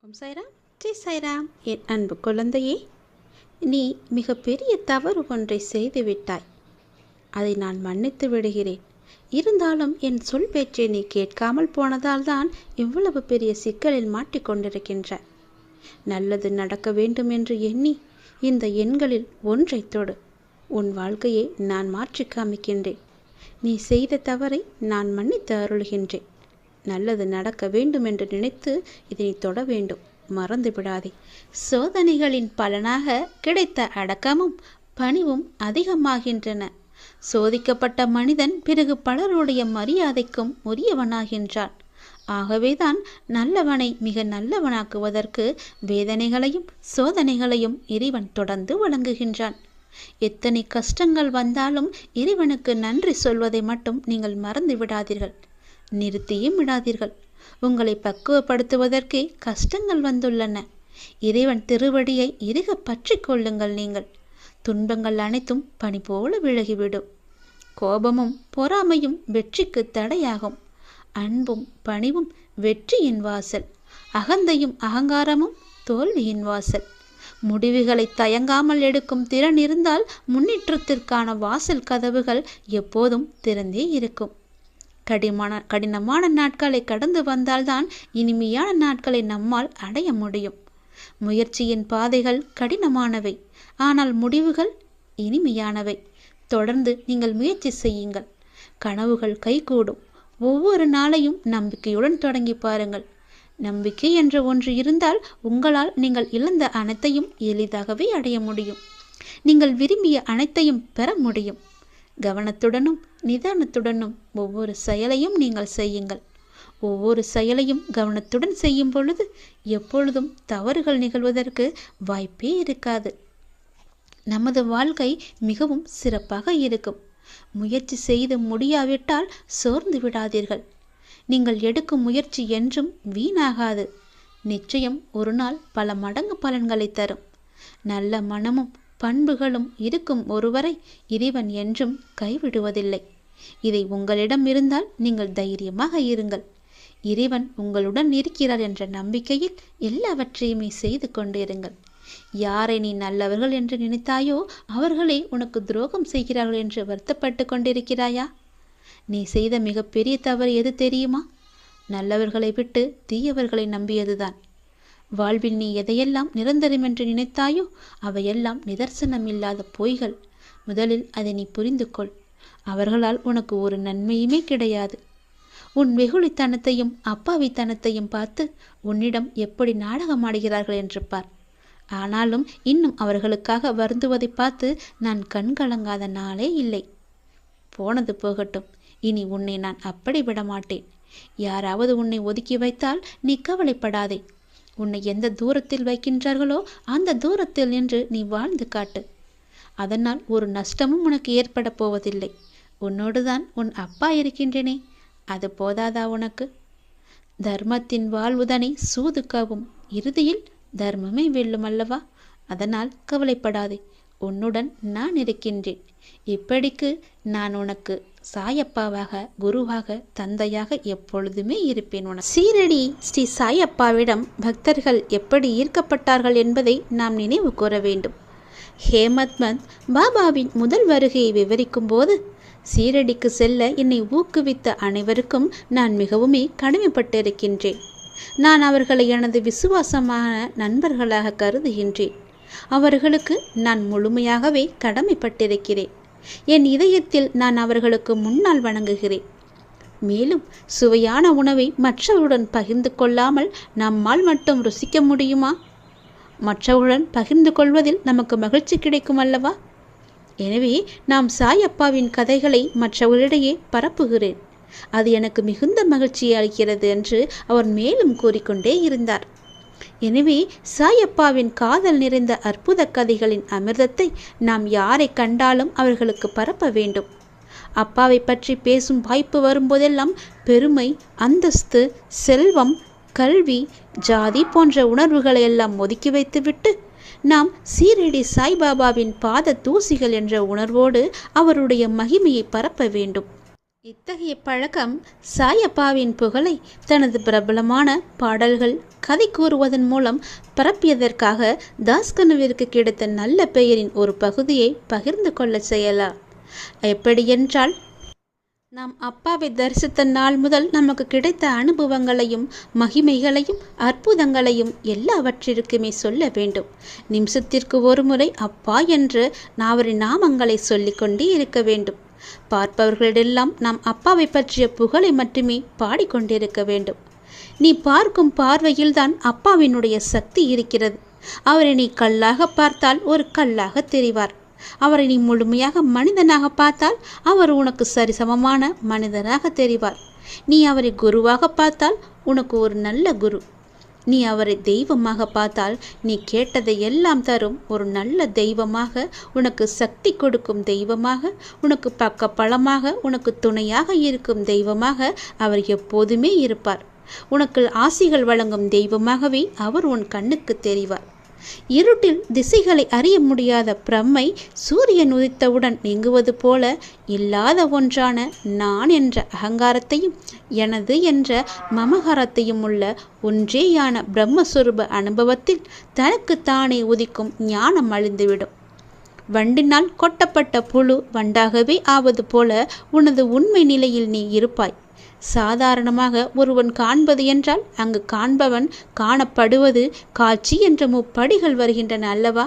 ஓம் சாய்ராம், ஜெய் சாய்ராம். என் அன்பு குழந்தையே, நீ மிகப்பெரிய தவறு ஒன்றை செய்து விட்டாய். அதை நான் மன்னித்து விடுகிறேன். இருந்தாலும் என் சொல் பேச்சை நீ கேட்காமல் போனதால் தான் இவ்வளவு பெரிய சிக்கலில் மாட்டிக்கொண்டிருக்கின்ற. நல்லது நடக்க வேண்டும் என்று எண்ணி இந்த எண்களில் ஒன்றை தொடு. உன் வாழ்க்கையை நான் மாற்றி காமிக்கின்றேன். நீ செய்த தவறை நான் மன்னித்து அருள்கின்றேன். நல்லது நடக்க வேண்டும் என்று நினைத்து இதனை தொட வேண்டும். மறந்து விடாதே. சோதனைகளின் பலனாக கிடைத்த அடக்கமும் பணிவும் அதிகமாகின்றன. சோதிக்கப்பட்ட மனிதன் பிறகு பலருடைய மரியாதைக்கும் உரியவனாகின்றான். ஆகவேதான் நல்லவனை மிக நல்லவனாக்குவதற்கு வேதனைகளையும் சோதனைகளையும் இறைவன் தொடர்ந்து வழங்குகின்றான். எத்தனை கஷ்டங்கள் வந்தாலும் இறைவனுக்கு நன்றி சொல்வதை மட்டும் நீங்கள் மறந்து விடாதீர்கள். நிறுத்தியும் விடாதீர்கள். உங்களை பக்குவப்படுத்துவதற்கே கஷ்டங்கள் வந்துள்ளன. இறைவன் திருவடியை இறுக பற்றி கொள்ளுங்கள். நீங்கள் துன்பங்கள் அனைத்தும் பனி போல விலகிவிடும். கோபமும் பொறாமையும் வெற்றிக்கு தடையாகும். அன்பும் பணிவும் வெற்றியின் வாசல். அகந்தையும் அகங்காரமும் தோல்வியின் வாசல். முடிவுகளை தயங்காமல் எடுக்கும் திறன் இருந்தால் முன்னேற்றத்திற்கான வாசல் கதவுகள் எப்போதும் திறந்தே இருக்கும். கடினமான நாட்களை கடந்து வந்தால்தான் இனிமையான நாட்களை நம்மால் அடைய முடியும். முயற்சியின் பாதைகள் கடினமானவை, ஆனால் முடிவுகள் இனிமையானவை. தொடர்ந்து நீங்கள் முயற்சி செய்யுங்கள். கனவுகள் கைகூடும். ஒவ்வொரு நாளையும் நம்பிக்கையுடன் தொடங்கி பாருங்கள். நம்பிக்கை என்ற ஒன்று இருந்தால் உங்களால் நீங்கள் இழந்த அனைத்தையும் எளிதாகவே அடைய முடியும். நீங்கள் விரும்பிய அனைத்தையும் பெற முடியும். கவனத்துடனும் நிதானத்துடனும் ஒவ்வொரு செயலையும் நீங்கள் செய்யுங்கள். ஒவ்வொரு செயலையும் கவனத்துடன் செய்யும் பொழுது எப்பொழுதும் தவறுகள் நிகழ்வதற்கு வாய்ப்பே இருக்காது. நமது வாழ்க்கை மிகவும் சிறப்பாக இருக்கும். முயற்சி செய்து முடியாவிட்டால் சோர்ந்து விடாதீர்கள். நீங்கள் எடுக்கும் முயற்சி என்றும் வீணாகாது. நிச்சயம் ஒரு நாள் பல மடங்கு பலன்களை தரும். நல்ல மனமும் பண்புகளும் இருக்கும் ஒருவரை இறைவன் என்றும் கைவிடுவதில்லை. இதை உங்களிடம் இருந்தால் நீங்கள் தைரியமாக இருங்கள். இறைவன் உங்களுடன் இருக்கிறார் என்ற நம்பிக்கையில் எல்லாவற்றையுமே செய்து கொண்டிருங்கள். யாரை நீ நல்லவர்கள் என்று நினைத்தாயோ அவர்களே உனக்கு துரோகம் செய்கிறார்கள் என்று வருத்தப்பட்டு கொண்டிருக்கிறாயா? நீ செய்த மிகப்பெரிய தவறு எது தெரியுமா? நல்லவர்களை விட்டு தீயவர்களை நம்பியதுதான். வாழ்வில் நீ எதையெல்லாம் நிரந்தரம் என்று நினைத்தாயோ அவையெல்லாம் நிதர்சனம் இல்லாத பொய்கள். முதலில் அதை நீ புரிந்து கொள். அவர்களால் உனக்கு ஒரு நன்மையுமே கிடையாது. உன் வெகுளித்தனத்தையும் அப்பாவித்தனத்தையும் பார்த்து உன்னிடம் எப்படி நாடகமாடுகிறார்கள் என்று பார். ஆனாலும் இன்னும் அவர்களுக்காக வருந்துவதை பார்த்து நான் கண்கலங்காத நாளே இல்லை. போனது போகட்டும். இனி உன்னை நான் அப்படி விடமாட்டேன். யாராவது உன்னை ஒதுக்கி வைத்தால் நீ கவலைப்படாதே. உன்னை எந்த தூரத்தில் வைக்கின்றார்களோ அந்த தூரத்தில் நின்று நீ வாழ்ந்து காட்டு. அதனால் ஒரு நஷ்டமும் உனக்கு ஏற்பட போவதில்லை. உன்னோடுதான் உன் அப்பா இருக்கின்றனே, அது போதாதா உனக்கு? தர்மத்தின் வாழ்வுதனை சூதுக்கவும் இறுதியில் தர்மமே வெல்லும் அல்லவா? அதனால் கவலைப்படாதே. உன்னுடன் நான் இருக்கின்றேன். இப்படிக்கு நான் உனக்கு சாயப்பாவாக, குருவாக, தந்தையாக எப்பொழுதுமே இருப்பேன். சீரடி ஸ்ரீ சாயப்பாவிடம் பக்தர்கள் எப்படி ஈர்க்கப்பட்டார்கள் என்பதை நாம் நினைவு கூற வேண்டும். ஹேமத்மந்த் பாபாவின் முதல் வருகையை விவரிக்கும் போது, சீரடிக்கு செல்ல என்னை ஊக்குவித்த அனைவருக்கும் நான் மிகவுமே கடமைப்பட்டிருக்கின்றேன். நான் அவர்களை எனது விசுவாசமான நண்பர்களாக கருதுகின்றேன். அவர்களுக்கு நான் முழுமையாகவே கடமைப்பட்டிருக்கிறேன். என் இதயத்தில் நான் அவர்களுக்கு முன்னால் வணங்குகிறேன். மேலும் சுவையான உணவை மற்றவருடன் பகிர்ந்து கொள்ளாமல் நம்மால் மட்டும் ருசிக்க முடியுமா? மற்றவருடன் பகிர்ந்து கொள்வதில் நமக்கு மகிழ்ச்சி கிடைக்கும் அல்லவா? எனவே நாம் சாயப்பாவின் கதைகளை மற்றவர்களிடையே பரப்புகிறேன். அது எனக்கு மிகுந்த மகிழ்ச்சியை அளிக்கிறது என்று அவர் மேலும் கூறிக்கொண்டே இருந்தார். எனவே சாயப்பாவின் காதல் நிறைந்த அற்புத கதைகளின் அமிர்தத்தை நாம் யாரை கண்டாலும் அவர்களுக்கு பரப்ப வேண்டும். அப்பாவை பற்றி பேசும் வாய்ப்பு வரும்போதெல்லாம் பெருமை, அந்தஸ்து, செல்வம், கல்வி, ஜாதி போன்ற உணர்வுகளை எல்லாம் ஒதுக்கி வைத்துவிட்டு நாம் சீரடி சாய்பாபாவின் பாத தூசிகள் என்ற உணர்வோடு அவருடைய மகிமையை பரப்ப வேண்டும். இத்தகைய பழக்கம் சாயப்பாவின் புகழை தனது பிரபலமான பாடல்கள் கதை கூறுவதன் மூலம் பரப்பியதற்காக தாஸ்கனுவிற்கு கிடைத்த நல்ல பெயரின் ஒரு பகுதியை பகிர்ந்து கொள்ள செய்யலாம். எப்படியென்றால், நாம் அப்பாவை தரிசித்த நாள் முதல் நமக்கு கிடைத்த அனுபவங்களையும் மகிமைகளையும் அற்புதங்களையும் எல்லாவற்றிற்குமே சொல்ல வேண்டும். நிமிஷத்திற்கு ஒரு முறை அப்பா என்று அவரின் நாமங்களை சொல்லிக்கொண்டே இருக்க வேண்டும். பார்ப்பவர்களிடெல்லாம் நாம் அப்பாவை பற்றிய புகழை மட்டுமே பாடிக்கொண்டிருக்க வேண்டும். நீ பார்க்கும் பார்வையில்தான் அப்பாவினுடைய சக்தி இருக்கிறது. அவரை நீ கல்லாக பார்த்தால் ஒரு கல்லாக தெரிவார். அவரை நீ முழுமையாக மனிதனாக பார்த்தால் அவர் உனக்கு சரிசமமான மனிதராக தெரிவார். நீ அவரை குருவாக பார்த்தால் உனக்கு ஒரு நல்ல குரு. நீ அவரை தெய்வமாக பார்த்தால் நீ கேட்டதை எல்லாம் தரும் ஒரு நல்ல தெய்வமாக, உனக்கு சக்தி கொடுக்கும் தெய்வமாக, உனக்கு பக்க பலமாக, உனக்கு துணையாக இருக்கும் தெய்வமாக அவர் எப்போதுமே இருப்பார். உனக்கு ஆசிகள் வழங்கும் தெய்வமாகவே அவர் உன் கண்ணுக்கு தெரிவார். இருட்டில் திசைகளை அறிய முடியாத பிரம்மை சூரியன் உதித்தவுடன் நீங்குவது போல இல்லாத ஒன்றான நான் என்ற அகங்காரத்தையும் எனது என்ற மமகாரத்தையும் உள்ள ஒன்றேயான பிரம்மஸ்வரூப அனுபவத்தில் தனக்கு தானே உதிக்கும் ஞானம் அழிந்துவிடும். வண்டினால் கொட்டப்பட்ட புழு வண்டாகவே ஆவது போல உனது உண்மை நிலையில் நீ இருப்பாய். சாதாரணமாக ஒருவன் காண்பது என்றால் அங்கு காண்பவன் காணப்படுவது காட்சி என்ற முப்படிகள் வருகின்றன அல்லவா?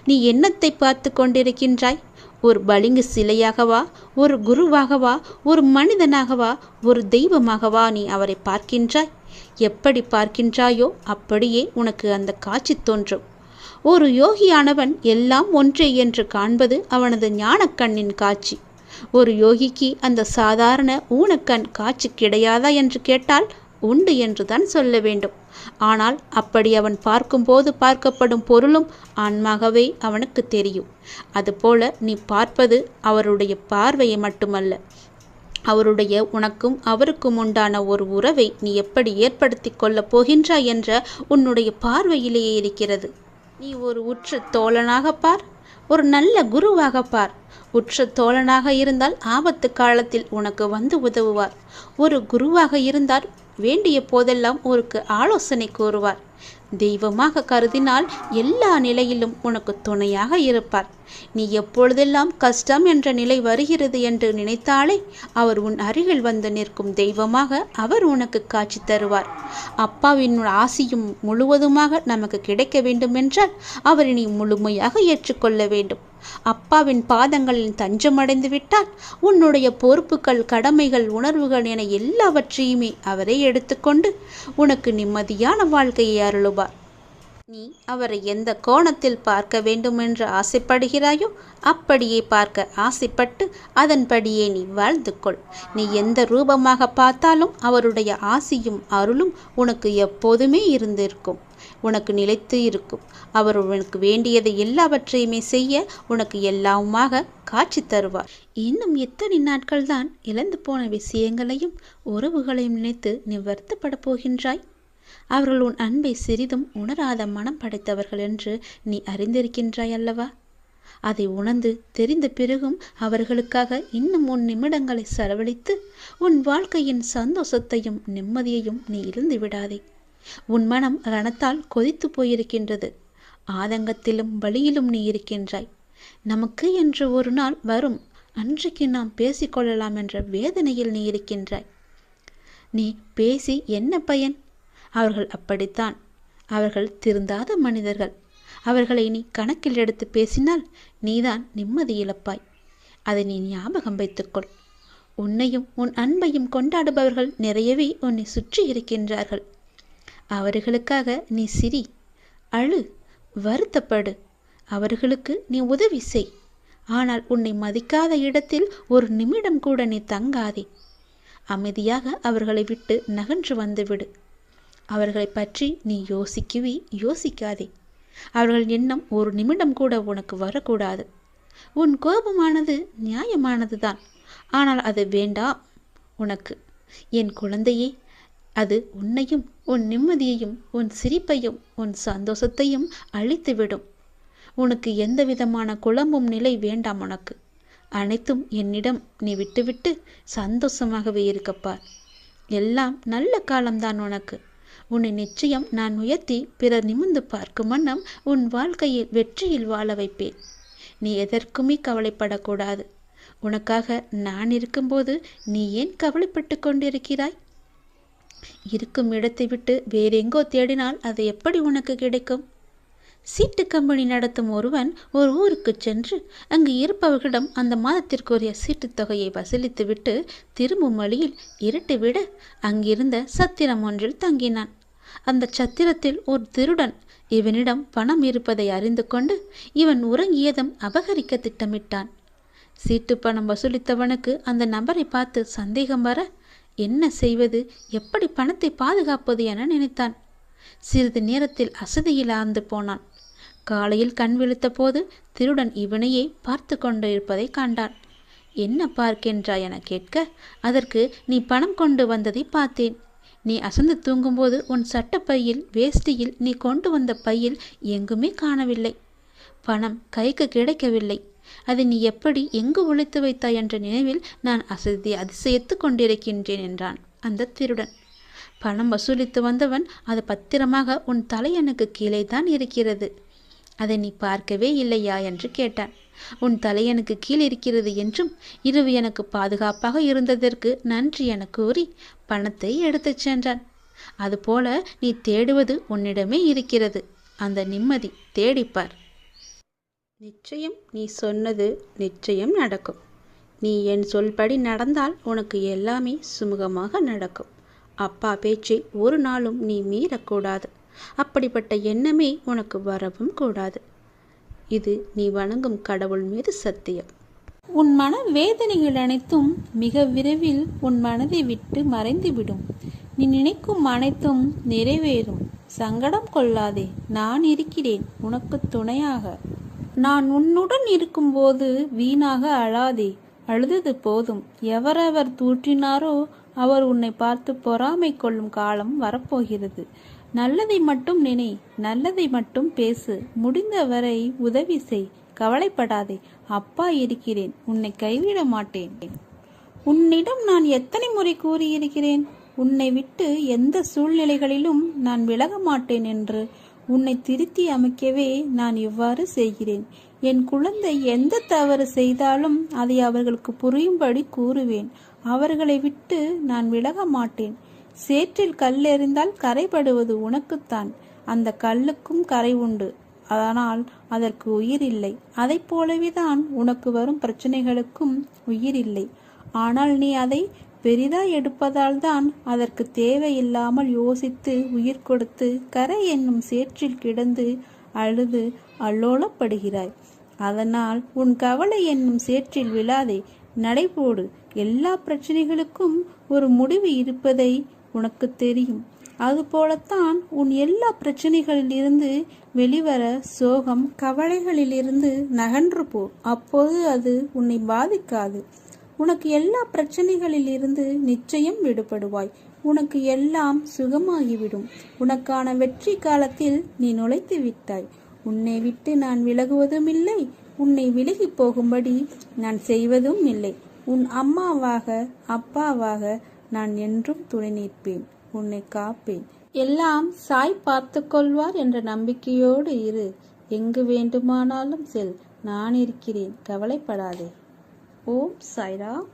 நீ என்னத்தை பார்த்து கொண்டிருக்கின்றாய்? ஒரு பளிங்கு சிலையாகவா, ஒரு குருவாகவா, ஒரு மனிதனாகவா, ஒரு தெய்வமாகவா நீ அவரை பார்க்கின்றாய்? எப்படி பார்க்கின்றாயோ அப்படியே உனக்கு அந்த காட்சி தோன்றும். ஒரு யோகியானவன் எல்லாம் ஒன்றே என்று காண்பது அவனது ஞானக்கண்ணின் காட்சி. ஒரு யோகிக்கு அந்த சாதாரண ஊனக்கண் காட்சி கிடையாதா என்று கேட்டால் உண்டு என்றுதான் சொல்ல வேண்டும். ஆனால் அப்படி அவன் பார்க்கும்போது பார்க்கப்படும் பொருளும் ஆன்மாகவே அவனுக்கு தெரியும். அதுபோல நீ பார்ப்பது அவருடைய பார்வையை மட்டுமல்ல, அவருடைய உனக்கும் அவருக்கும் உண்டான ஒரு உறவை நீ எப்படி ஏற்படுத்தி கொள்ளப் போகின்றாய் என்ற உன்னுடைய பார்வையிலேயே இருக்கிறது. நீ ஒரு உற்ற தோழனாக பார், ஒரு நல்ல குருவாக பார். உற்ற தோழனாக இருந்தால் ஆபத்து காலத்தில் உனக்கு வந்து உதவுவார். ஒரு குருவாக இருந்தால் வேண்டிய போதெல்லாம் உனக்கு ஆலோசனை கூறுவார். தெய்வமாக கருதினால் எல்லா நிலையிலும் உனக்கு துணையாக இருப்பார். நீ எப்பொழுதெல்லாம் கஷ்டம் என்ற நிலை வருகிறது என்று நினைத்தாலே அவர் உன் அருகில் வந்து நிற்கும் தெய்வமாக அவர் உனக்கு காட்சி தருவார். அப்பாவின் ஆசியும் முழுவதுமாக நமக்கு கிடைக்க வேண்டுமென்றால் அவரை நீ முழுமையாக ஏற்றுக்கொள்ள வேண்டும். அப்பாவின் பாதங்களில் தஞ்சமடைந்து விட்டால் உன்னுடைய பொறுப்புகள், கடமைகள், உணர்வுகள் என எல்லாவற்றையுமே அவரே எடுத்துக்கொண்டு உனக்கு நிம்மதியான வாழ்க்கையை அருளுவார். நீ அவரை எந்த கோணத்தில் பார்க்க வேண்டும் என்று ஆசைப்படுகிறாயோ அப்படியே பார்க்க ஆசைப்பட்டு அதன்படியே நீ வாழ்ந்து கொள். நீ எந்த ரூபமாக பார்த்தாலும் அவருடைய ஆசியும் அருளும் உனக்கு எப்போதுமே இருந்திருக்கும், உனக்கு நிலைத்து இருக்கும். அவர் உனக்கு வேண்டியதை எல்லாவற்றையுமே செய்ய உனக்கு எல்லாவுமாக காட்சி தருவார். இன்னும் எத்தனை நாட்கள் தான் இழந்து போன விஷயங்களையும் உறவுகளையும் நினைத்து நீ வருத்தப்பட போகின்றாய்? அவர்கள் உன் அன்பை சிறிதும் உணராத மனம் படைத்தவர்கள் என்று நீ அறிந்திருக்கின்றாய் அல்லவா? அதை உணர்ந்து தெரிந்த பிறகும் அவர்களுக்காக இன்னும் உன் நிமிடங்களை செலவழித்து உன் வாழ்க்கையின் சந்தோஷத்தையும் நிம்மதியையும் நீ இழந்து விடாதே. உன் மனம் ரணத்தால் கொதித்து போயிருக்கின்றது. ஆதங்கத்திலும் வலியிலும் நீ இருக்கின்றாய். நமக்கு என்று ஒரு நாள் வரும், அன்றைக்கு நாம் பேசிக்கொள்ளலாம் என்ற வேதனையில் நீ இருக்கின்றாய். நீ பேசி என்ன பயன்? அவர்கள் அப்படித்தான். அவர்கள் திருந்தாத மனிதர்கள். அவர்களை நீ கணக்கில் எடுத்து பேசினால் நீதான் நிம்மதி இழப்பாய். அதை நீ ஞாபகம் வைத்துக்கொள். உன்னையும் உன் அன்பையும் கொண்டாடுபவர்கள் நிறையவே உன்னை சுற்றி இருக்கின்றார்கள். அவர்களுக்காக நீ சிரி, அழு, வருத்தப்படு. அவர்களுக்கு நீ உதவி செய். ஆனால் உன்னை மதிக்காத இடத்தில் ஒரு நிமிடம் கூட நீ தங்காதே. அமைதியாக அவர்களை விட்டு நகன்று வந்துவிடு. அவர்களை பற்றி நீ யோசிக்காதே. அவர்கள் எண்ணம் ஒரு நிமிடம் கூட உனக்கு வரக்கூடாது. உன் கோபமானது நியாயமானதுதான், ஆனால் அது வேண்டாம் உனக்கு. என் குழந்தையே, அது உன்னையும் உன் நிம்மதியையும் உன் சிரிப்பையும் உன் சந்தோஷத்தையும் அழித்துவிடும். உனக்கு எந்த விதமான குழம்பும் நிலை வேண்டாம் உனக்கு. அனைத்தும் என்னிடம் நீ விட்டுவிட்டு சந்தோஷமாகவே இருக்கப்பார். எல்லாம் நல்ல காலம்தான் உனக்கு. உன்னை நிச்சயம் நான் உயர்த்தி பிறர் நிமிர்ந்து பார்க்கும் வண்ணம் உன் வாழ்க்கையில் வெற்றியில் வாழ வைப்பேன். நீ எதற்குமே கவலைப்படக்கூடாது. உனக்காக நான் இருக்கும்போது நீ ஏன் கவலைப்பட்டு கொண்டிருக்கிறாய்? இருக்கும் இடத்தை விட்டு வேறெங்கோ தேடினால் அது எப்படி உனக்கு கிடைக்கும்? சீட்டு கம்பெனி நடத்தும் ஒருவன் ஒரு ஊருக்கு சென்று அங்கு இருப்பவர்களிடம் அந்த மாதத்திற்குரிய சீட்டுத் தொகையை வசூலித்துவிட்டு திரும்பும் வழியில் இருட்டு விட அங்கிருந்த சத்திரம் ஒன்றில் தங்கினான். அந்த சத்திரத்தில் ஒரு திருடன் இவனிடம் பணம் இருப்பதை அறிந்து கொண்டு இவன் உறங்கியதும் அபகரிக்க திட்டமிட்டான். சீட்டு பணம் வசூலித்தவனுக்கு அந்த நபரை பார்த்து சந்தேகம் வர என்ன செய்வது, எப்படி பணத்தை பாதுகாப்பது என நினைத்தான். சிறிது நேரத்தில் அசதியில் ஆழ்ந்து போனான். காலையில் கண் விழித்த போது திருடன் இவனையே பார்த்து கொண்டிருப்பதை கண்டான். என்ன பார்க்கின்றாய் என கேட்க, அதற்கு நீ பணம் கொண்டு வந்ததை பார்த்தேன். நீ அசந்து தூங்கும்போது உன் சட்டப்பையில் வேஷ்டியில் நீ கொண்டு வந்த பையில் எங்குமே காணவில்லை. பணம் கைக்கு கிடைக்கவில்லை. அதை நீ எப்படி எங்கு ஒளித்து வைத்தாய் என்ற நினைவில் நான் அதிசயித்து கொண்டிருக்கின்றேன் என்றான் அந்த திருடன். பணம் வசூலித்து வந்தவன், அது பத்திரமாக உன் தலையணுக்கு கீழே தான் இருக்கிறது. அதை நீ பார்க்கவே இல்லையா என்று கேட்டான். உன் தலையணுக்கு கீழ் இருக்கிறது என்றும் இரவு எனக்கு பாதுகாப்பாக இருந்ததற்கு நன்றி என கூறி பணத்தை எடுத்துச் சென்றான். அதுபோல நீ தேடுவது உன்னிடமே இருக்கிறது. அந்த நிம்மதி தேடிப்பார். நிச்சயம் நீ சொன்னது நிச்சயம் நடக்கும். நீ என் சொல்படி நடந்தால் உனக்கு எல்லாமே சுமூகமாக நடக்கும். அப்பா பேச்சை ஒரு நாளும் நீ மீறக்கூடாது. அப்படிப்பட்ட எண்ணமே உனக்கு வரவும் கூடாது. இது நீ வணங்கும் கடவுள் மீது சத்தியம். உன் மன வேதனைகள் அனைத்தும் மிக விரைவில் உன் மனதை விட்டு மறைந்துவிடும். நீ நினைக்கும் அனைத்தும் நிறைவேறும். சங்கடம் கொள்ளாதே, நான் இருக்கிறேன் உனக்கு துணையாக. நான் உன்னுடன் இருக்கும்போது வீணாக அழாதே. அழுதது போதும். எவரவர் தூற்றினாரோ அவர் உன்னை பார்த்து பொறாமை கொள்ளும் காலம் வரப்போகிறது. நல்லதை மட்டும் நினை, நல்லதை மட்டும் பேசு. முடிந்தவரை உதவி செய். கவலைப்படாதே, அப்பா இருக்கிறேன், உன்னை கைவிட மாட்டேன். உன்னிடம் நான் எத்தனை முறை கூறியிருக்கிறேன், உன்னை விட்டு எந்த சூழ்நிலைகளிலும் நான் விலக மாட்டேன் என்று. உன்னை திருத்தி அமைக்கவே நான் இவ்வாறு செய்கிறேன். என் குழந்தை எந்த தவறு செய்தாலும் அதை அவர்களுக்கு புரியும்படி கூறுவேன். அவர்களை விட்டு நான் விலக மாட்டேன். சேற்றில் கல் எறிந்தால் கரைபடுவது உனக்குத்தான். அந்த கல்லுக்கும் கரை உண்டு, ஆனால் அதற்கு உயிர் இல்லை. அதை போலவேதான் உனக்கு வரும் பிரச்சனைகளுக்கும் உயிர் இல்லை. ஆனால் நீ அதை பெரிதாய் எடுப்பதால் தான் அதற்கு தேவையில்லாமல் யோசித்து உயிர் கொடுத்து கரை என்னும் சேற்றில் கிடந்து அழுது அல்லோலப்படுகிறாய். அதனால் உன் கவலை என்னும் சேற்றில் விழாதே, நடைபோடு. எல்லா பிரச்சனைகளுக்கும் ஒரு முடிவு இருப்பதை உனக்கு தெரியும். அதுபோலத்தான் உன் எல்லா பிரச்சனைகளிலிருந்து வெளிவர சோகம் கவலைகளிலிருந்து நகன்று போ. அப்போது அது உன்னை பாதிக்காது. உனக்கு எல்லா பிரச்சனைகளிலிருந்து நிச்சயம் விடுபடுவாய். உனக்கு எல்லாம் சுகமாகிவிடும். உனக்கான வெற்றி காலத்தில் நீ நுழைத்து விட்டாய். உன்னை விட்டு நான் விலகுவதும் இல்லை, உன்னை விலகி போகும்படி நான் செய்வதும் இல்லை. உன் அம்மாவாக அப்பாவாக நான் என்றும் துணை நிற்பேன், உன்னை காப்பேன். எல்லாம் சாய் பார்த்து கொள்வார் என்ற நம்பிக்கையோடு இரு. எங்கு வேண்டுமானாலும் செல், நான் இருக்கிறேன், கவலைப்படாதே. ஓம் சாய்ராம்.